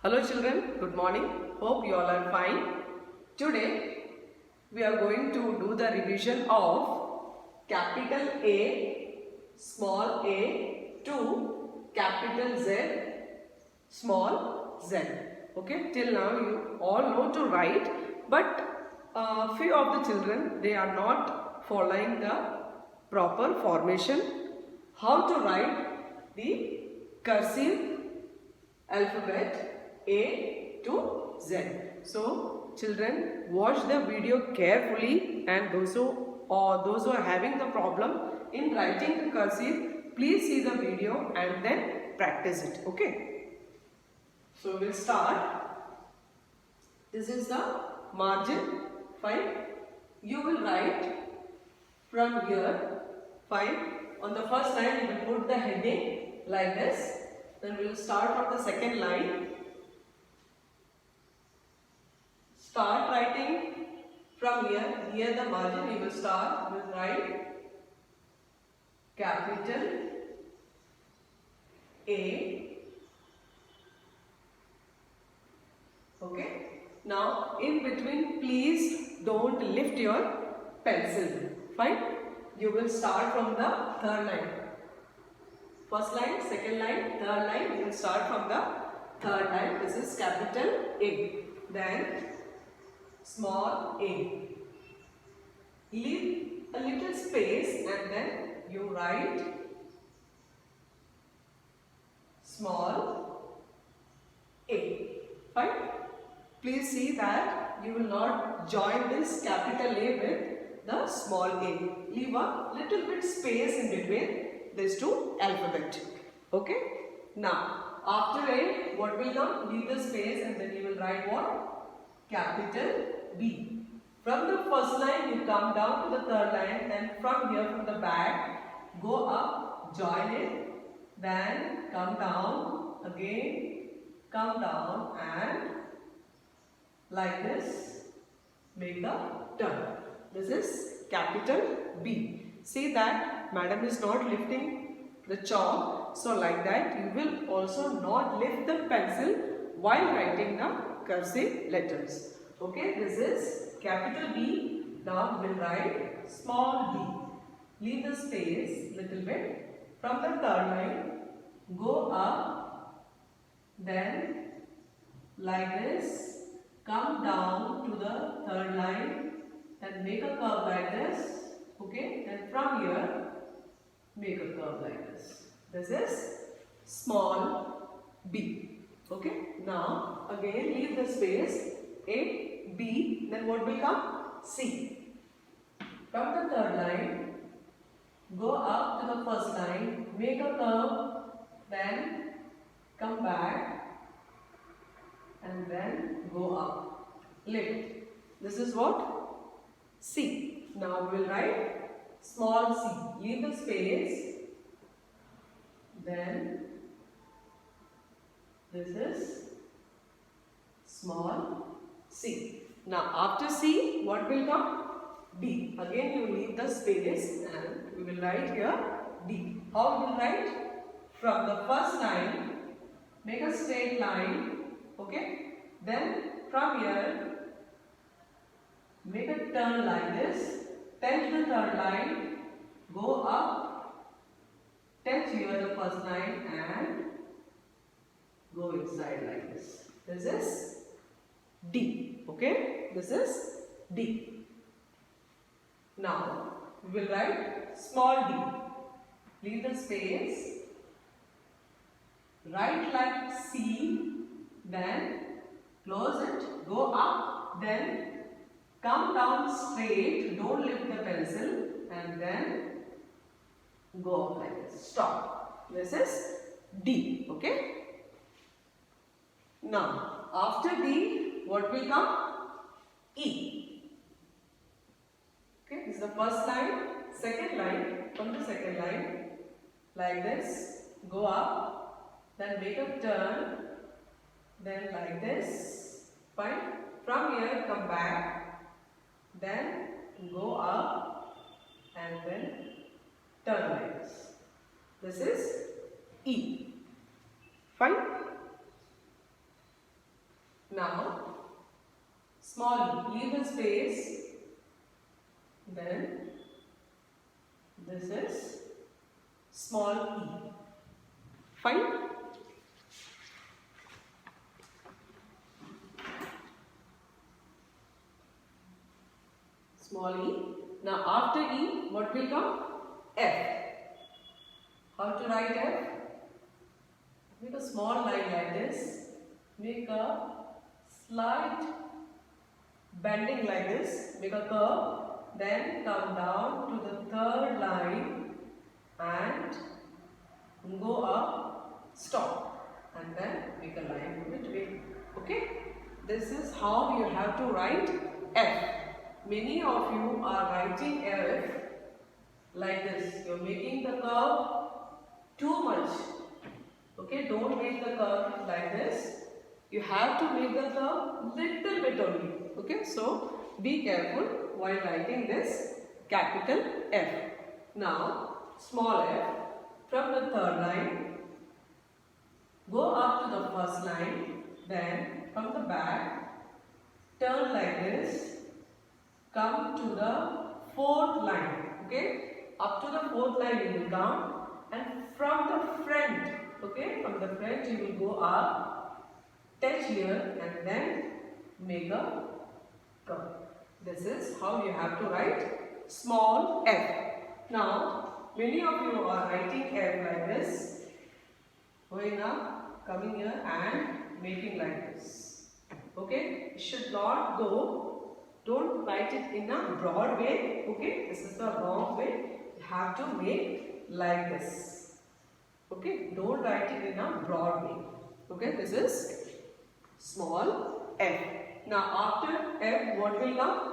Hello children, good morning. Hope you all are fine. Today we are going to do the revision of capital A, small a to capital Z, small z. Okay, till now you all know to write, but few of the children, they are not following the proper formation. How to write the cursive alphabet A to Z. So children, watch the video carefully, and those who are having the problem in writing the cursive, please see the video and then practice it. Okay. So we'll start. This is the margin. Fine. You will write from here. Fine. On the first line you will put the heading like this. Then we will start from the second line. Start writing from here. Near the margin you will start. You will write capital A. Okay. Now in between, please don't lift your pencil. Fine. You will start from the third line. First line, second line, third line. You will start from the third line. This is capital A. Then small a. Leave a little space and then you write small a. Fine. Please see that you will not join this capital A with the small a. Leave a little bit space in between these two alphabet. Okay. Now after A, what will come? Leave the space and then you will write what? Capital B. From the first line you come down to the third line, and from here, from the back, go up, join it, then come down again, come down, and like this make the turn. This is capital B. See that madam is not lifting the chalk, so like that you will also not lift the pencil while writing the cursive letters. Okay, this is capital B. Now we will write small b. Leave the space little bit. From the third line, go up, then like this, come down to the third line and make a curve like this. Okay, and from here, make a curve like this. This is small b. Okay, now again leave the space. A, B, then what will come? C. From the third line, go up to the first line, make a curve, then come back, and then go up. Lift. This is what? C. Now we will write small c. Leave the space. Then this is small C. Now after C, what will come? D. Again you leave the space and we will write here D. How we will write? From the first line, make a straight line. Okay. Then from here, make a turn like this. Touch the third line, go up, touch here the first line and go inside like this. This is D. Okay, this is D. Now we will write small d. Leave the space. Write like C. Then close it. Go up. Then come down straight. Don't lift the pencil. And then go up like this. Stop. This is D. Okay. Now after D, what will come? E. Okay, this is the first line, second line, from the second line, like this, go up, then make a turn, then like this, fine. From here, come back, then go up, and then turn like this. This is E. Fine. Now, small e, leave the space. Then, this is small e. Fine? Small e. Now, after e, what will come? F. How to write F? Make a small line like this. Make a slight bending like this. Make a curve. Then come down to the third line and go up, stop, and then make a line in between. Okay? This is how you have to write F. Many of you are writing F like this. You're making the curve too much. Okay? Don't make the curve like this. You have to make the curve little bit only. Okay? So, be careful while writing this capital F. Now, small f from the third line, go up to the first line, then from the back, turn like this, come to the fourth line. Okay? Up to the fourth line you will come, and from the front, okay, from the front you will go up, touch here, and then make a curve. This is how you have to write small f. Now, many of you are writing f like this, going up, coming here and making like this. Okay? You should not go, don't write it in a broad way. Okay? This is the wrong way. You have to make like this. Okay? Don't write it in a broad way. Okay? This is small f. Now, after f, what will come?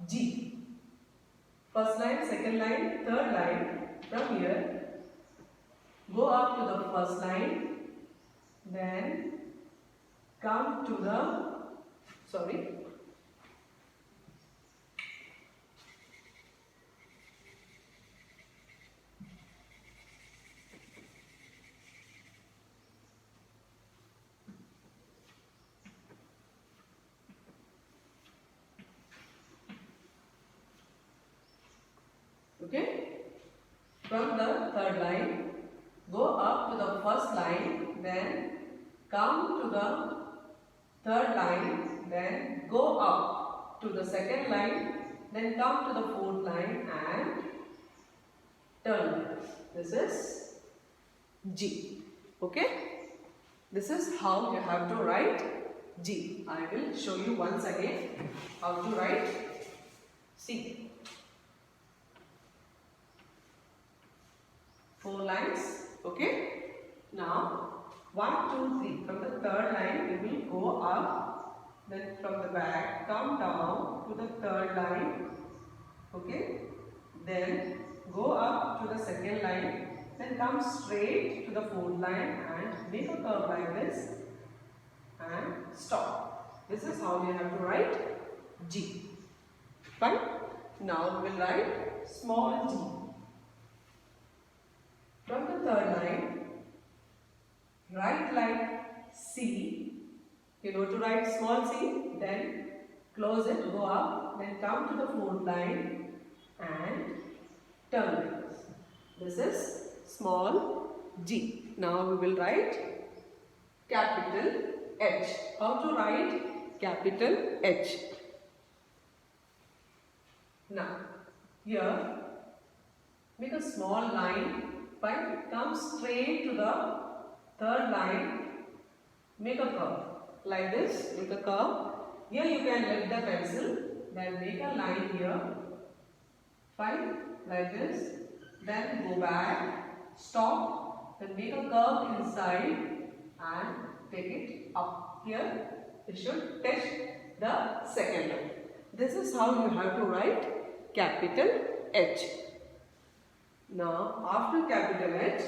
G. First line, second line, third line. From here, go up to the first line, then come to the, okay? From the third line, go up to the first line, then come to the third line, then go up to the second line, then come to the fourth line and turn. This is G. Okay? This is how you have to write G. I will show you once again how to write C. 4 lines. Okay? Now, 1, 2, 3. From the third line, we will go up. Then from the back, come down to the third line. Okay? Then go up to the second line. Then come straight to the fourth line and make a curve like this. And stop. This is how you have to write G. Fine? Now we will write small g. From the third line, write like C. You know to write small c, then close it, go up, then come to the fourth line and turn it. This is small g. Now we will write capital H. How to write capital H? Now, here, make a small line. Fine. Come straight to the third line. Make a curve. Like this, make a curve. Here you can let the pencil. Then make a line here. Fine. Like this. Then go back. Stop. Then make a curve inside and take it up. Here it should touch the second line. This is how you have to write capital H. Now, after capital H,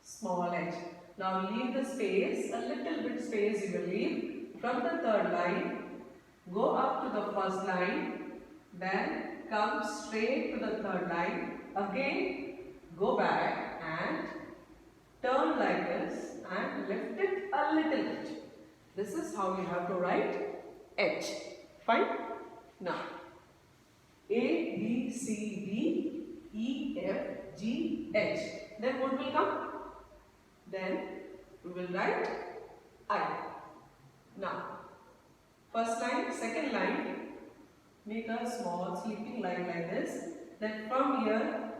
small h. Now, leave the space, a little bit space you will leave from the third line. Go up to the first line, then come straight to the third line. Again, go back and turn like this and lift it a little bit. This is how you have to write H. Fine. Now, A, B, C, D, E, F, G, H. Then what will come? Then we will write I. Now, first line, second line, make a small sleeping line like this. Then from here,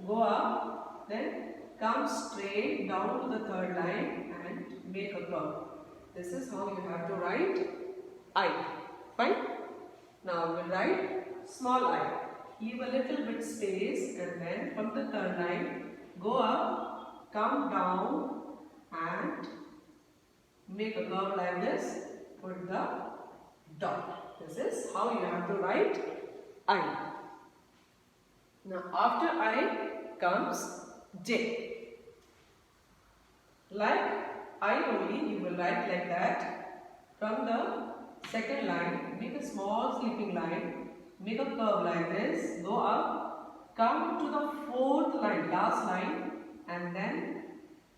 go up, then come straight down to the third line and make a curve. This is how you have to write I. Fine? Now we will write small I. Leave a little bit space and then from the third line, go up, come down and make a curve like this. Put the dot. This is how you have to write I. Now after I comes J. Like I only, you will write like that. From the second line, make a small sleeping line, make a curve like this, go up, come to the fourth line, last line, and then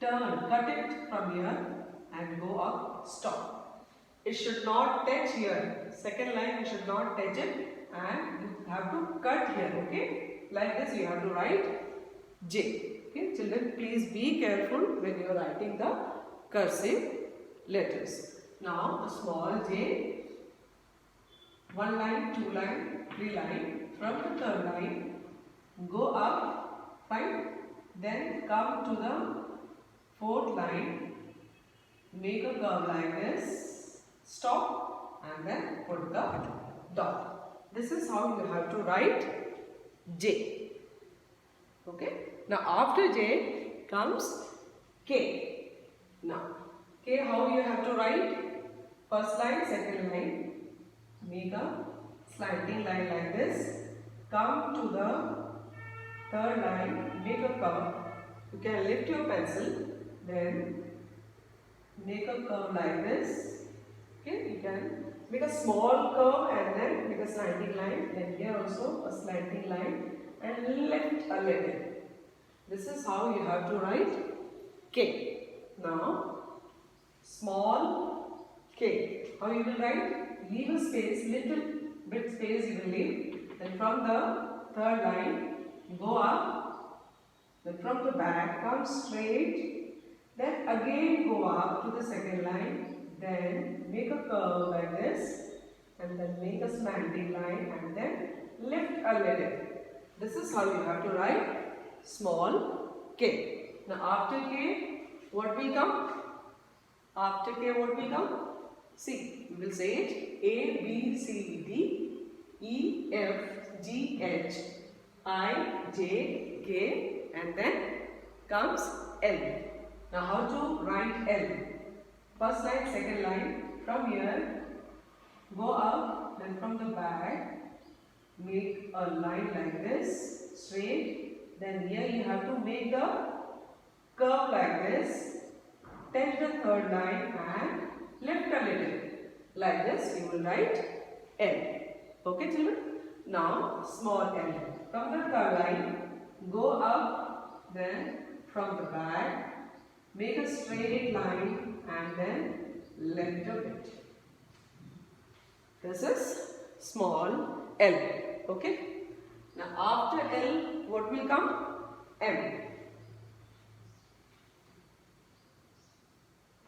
turn, cut it from here and go up, stop. It should not touch here. Second line, you should not touch it and you have to cut here, okay? Like this, you have to write J. Okay, children, please be careful when you are writing the cursive letters. Now, the small j, one line, two line, three line, from the third line, go up, fine, then come to the fourth line, make a curve like this, stop, and then put the dot. This is how you have to write J. Okay. Now after J comes K. Now K, how you have to write? First line, second line. Make a slanting line like this. Come to the third line, make a curve. You can lift your pencil, then make a curve like this. Okay, you can make a small curve and then make a slanting line. Then here also a slanting line and lift a little. This is how you have to write K. Now, small k. How you will write? Leave a space, little bit space you will leave. Then from the third line, go up. Then from the back, come straight. Then again go up to the second line. Then make a curve like this. And then make a slanting line and then lift a little. This is how you have to write small k. Now after k, what will come? After k, what will come? See, we will say it. A, B, C, D, E, F, G, H, I, J, K, and then comes L. Now how to write L? First line, second line. From here, go up, then from the back, make a line like this, straight. Then here you have to make the curve like this. Touch the third line and lift a little. Like this, you will write L. Okay, children? Now, small L. From the third line, go up, then from the back, make a straight line and then lift a bit. This is small L. Okay? Now, after L, what will come? M.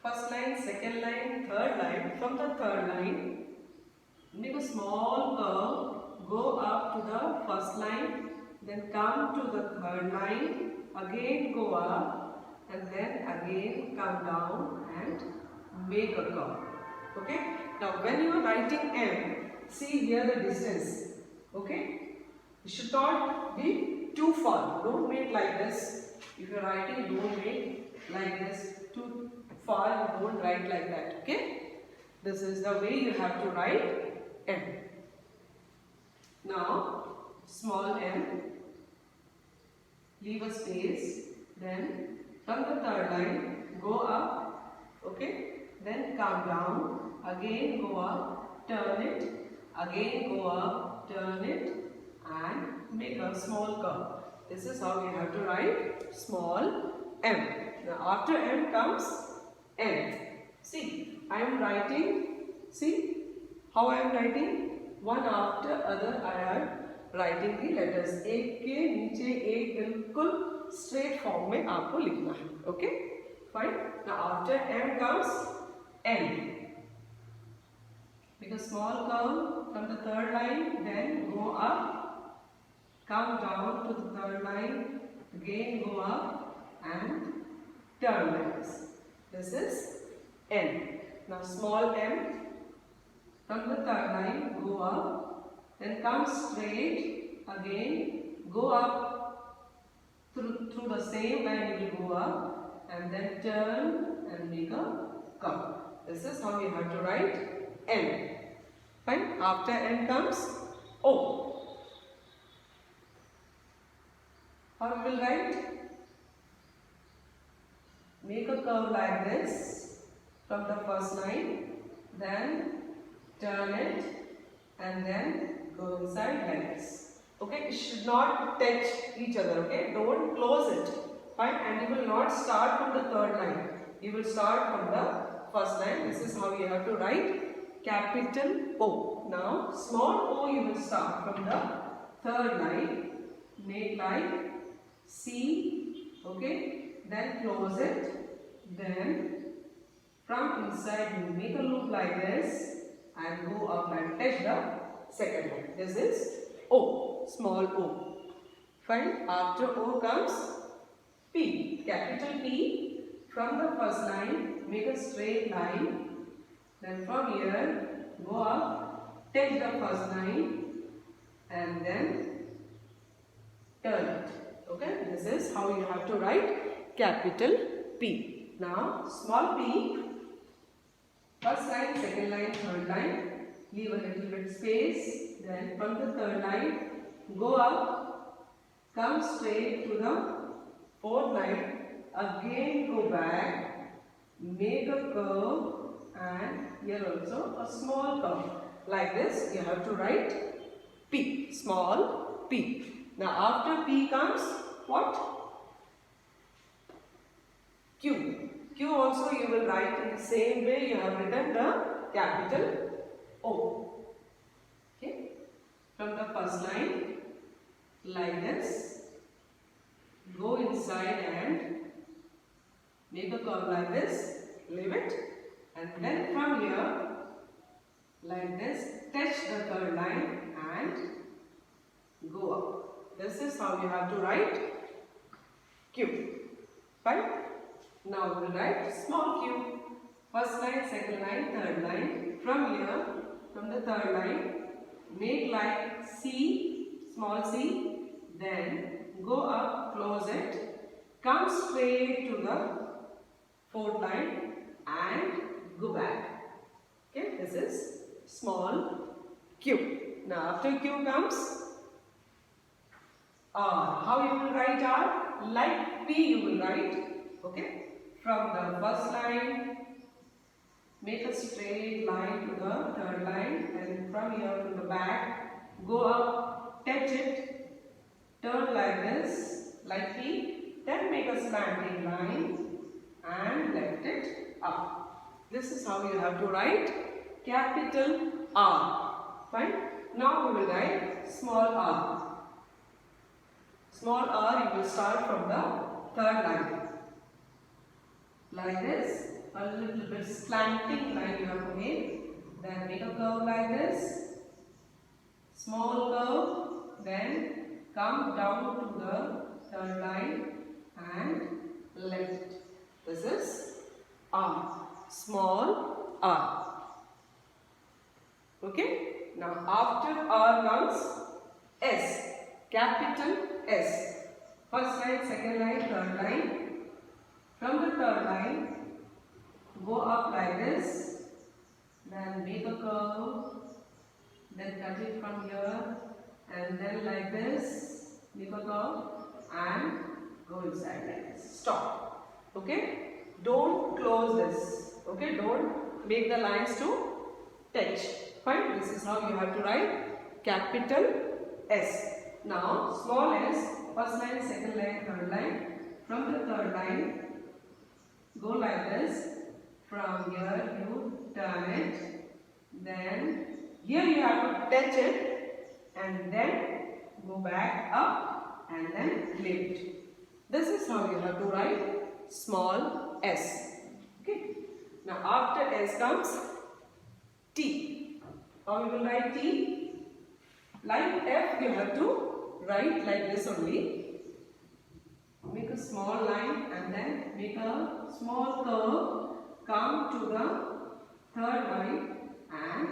First line, second line, third line. From the third line, make a small curve, go up to the first line, then come to the third line, again go up, and then again come down and make a curve. Okay? Now when you are writing M, see here the distance. Okay? It should not be too far. Don't make like this. If you are writing, don't make like this. Too far, you don't write like that. Okay? This is the way you have to write M. Now, small m, leave a space, then from the third line, go up, okay? Then come down, again go up, turn it, again go up, turn it, and make a small curve. This is how you have to write small m. Now, after m comes n. See, I am writing, see how I am writing, one after other I am writing the letters. एक के नीचे एक बिल्कुल straight form में आपको लिखना है. Okay, fine. Now after M comes N. Make a small curve from the third line, then go up, come down to the third line, again go up and turn like this. This is N. Now small m, from the third line go up, then come straight, again go up, through the same line you will go up and then turn and make a curve. This is how you have to write N. Fine. After N comes O. How we will write? Make a curve like this from the first line, then turn it and then go inside like this. Okay, it should not touch each other. Okay, don't close it. Fine, and you will not start from the third line. You will start from the first line. This is how you have to write capital O. Now small o you will start from the third line. Make like C. Okay, then close it. Then from inside you make a loop like this and go up and touch the second line. This is O, small o. Fine. After O comes P, capital P. From the first line, make a straight line. Then from here, go up, take the first line, and then turn it. Okay, this is how you have to write capital P. Now, small p, first line, second line, third line, leave a little bit space. Then from the third line, go up, come straight to the fourth line, again go back, make a curve, and here also a small curve. Like this, you have to write P, small p. Now after P comes what? Q. Q also you will write in the same way you have written the capital O. Okay. From the first line, like this, go inside and make a curve like this, leave it, and then from here, like this, touch the third line and go up. This is how you have to write Q. Fine. Now we will write small q. First line, second line, third line. From here, from the third line, make like C, small c, then go up, close it, come straight to the fourth line and go back. Okay, this is small q. Now after q comes R. How you will write R? Like P you will write. Okay, from the first line, make a straight line to the third line, and from here to the back, go up, touch it, turn like this, like P, then make a slanting line and lift it up. This is how you have to write capital R. Fine. Now we will write small r. Small r you will start from the third line. Like this, a little bit slanting line you have to make. Then make a curve like this. Small curve. Then come down to the third line and lift it. This is R. Small r. Okay. Now after R comes S. Capital S. First line, second line, third line. From the third line, go up like this, then make a curve, then cut it from here, and then like this, make a curve, and go inside like this. Stop. Okay? Don't close this. Okay? Don't make the lines to touch. Fine? This is how you have to write capital S. Now, small s, first line, second line, third line. From the third line, go like this. From here you turn it, then here you have to touch it and then go back up and then lift. This is how you have to write small s. Okay. Now after s comes T. How you will write T? Like F you have to write like this only. Make a small line and then make a small curve. Come to the third line and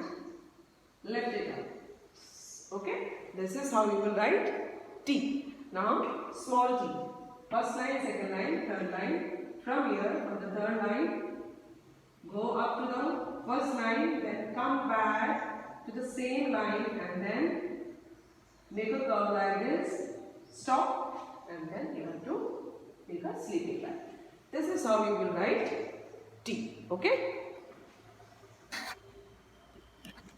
lift it up. Okay. This is how you will write T. Now small t. First line, second line, third line. From here, on the third line, go up to the first line, then come back to the same line and then make a curve like this, stop, and then you have to make a sleeping line. This is how you will write T. Okay?